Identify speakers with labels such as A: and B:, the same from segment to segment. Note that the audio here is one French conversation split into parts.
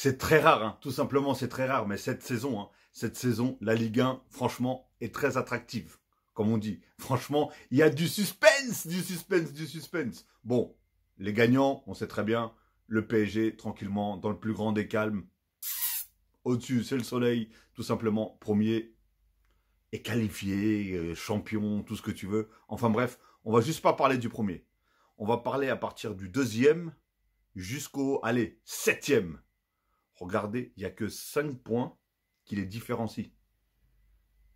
A: C'est très rare, hein. Tout simplement, c'est très rare. Mais cette saison, la Ligue 1, franchement, est très attractive. Comme on dit. Franchement, il y a du suspense, du suspense, du suspense. Bon, les gagnants, on sait très bien, le PSG, tranquillement, dans le plus grand des calmes. Au-dessus, c'est le soleil, tout simplement, premier est qualifié, champion, tout ce que tu veux. Enfin bref, on va juste pas parler du premier. On va parler à partir du deuxième jusqu'au, allez, septième. Regardez, il n'y a que 5 points qui les différencient.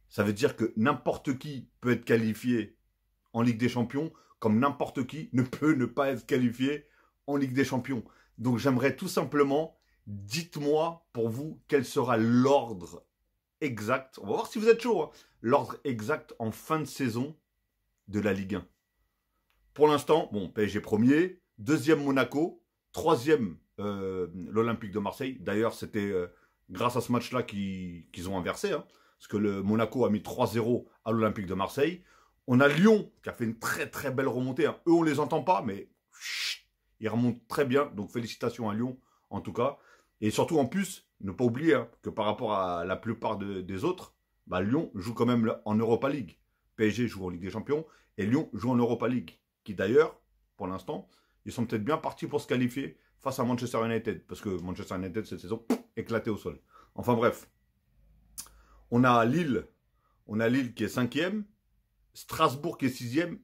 A: Ça veut dire que n'importe qui peut être qualifié en Ligue des Champions, comme n'importe qui ne peut ne pas être qualifié en Ligue des Champions. Donc j'aimerais tout simplement, dites-moi pour vous quel sera l'ordre exact, on va voir si vous êtes chaud, hein, l'ordre exact en fin de saison de la Ligue 1. Pour l'instant, bon, PSG premier, deuxième Monaco, troisième l'Olympique de Marseille. D'ailleurs, c'était grâce à ce match-là qu'ils ont inversé, hein, parce que le Monaco a mis 3-0 à l'Olympique de Marseille. On a Lyon qui a fait une très très belle remontée. Hein. Eux, on les entend pas, mais chut, ils remontent très bien. Donc félicitations à Lyon, en tout cas. Et surtout, en plus, ne pas oublier hein, que par rapport à la plupart des autres, bah, Lyon joue quand même en Europa League. PSG joue en Ligue des Champions et Lyon joue en Europa League. Qui d'ailleurs, pour l'instant, ils sont peut-être bien partis pour se qualifier face à Manchester United. Parce que Manchester United, cette saison, éclaté au sol. Enfin bref. On a Lille qui est 5e, Strasbourg qui est 6e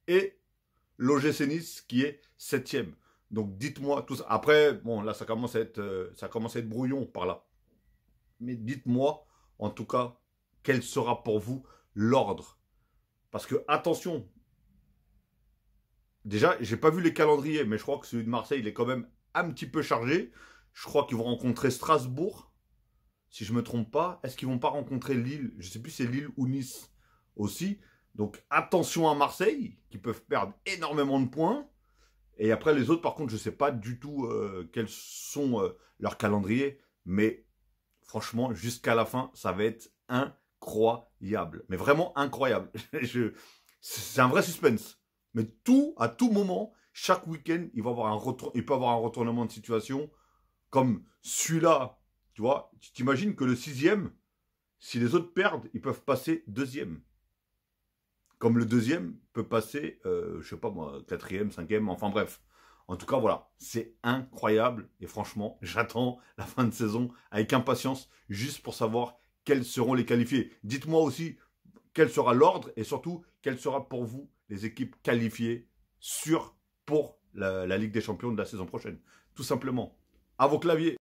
A: et l'OGC Nice qui est 7e. Donc dites-moi tout ça. Après, bon là ça commence à être brouillon par là. Mais dites-moi en tout cas quel sera pour vous l'ordre. Parce que attention, déjà j'ai pas vu les calendriers, mais je crois que celui de Marseille il est quand même un petit peu chargé. Je crois qu'ils vont rencontrer Strasbourg. Si je ne me trompe pas, est-ce qu'ils ne vont pas rencontrer Lille? Je ne sais plus si c'est Lille ou Nice aussi. Donc attention à Marseille, qui peuvent perdre énormément de points. Et après les autres, par contre, je ne sais pas du tout quels sont leurs calendriers. Mais franchement, jusqu'à la fin, ça va être incroyable. Mais vraiment incroyable. C'est un vrai suspense. Mais à tout moment, chaque week-end, il peut y avoir un retournement de situation. Comme celui-là. Tu vois, tu t'imagines que le 6e, si les autres perdent, ils peuvent passer 2e. Comme le 2e peut passer, je sais pas moi, 4e, 5e, enfin bref. En tout cas, voilà, c'est incroyable. Et franchement, j'attends la fin de saison avec impatience, juste pour savoir quels seront les qualifiés. Dites-moi aussi quel sera l'ordre et surtout, quelle sera pour vous les équipes qualifiées sûres pour la Ligue des Champions de la saison prochaine. Tout simplement. À vos claviers.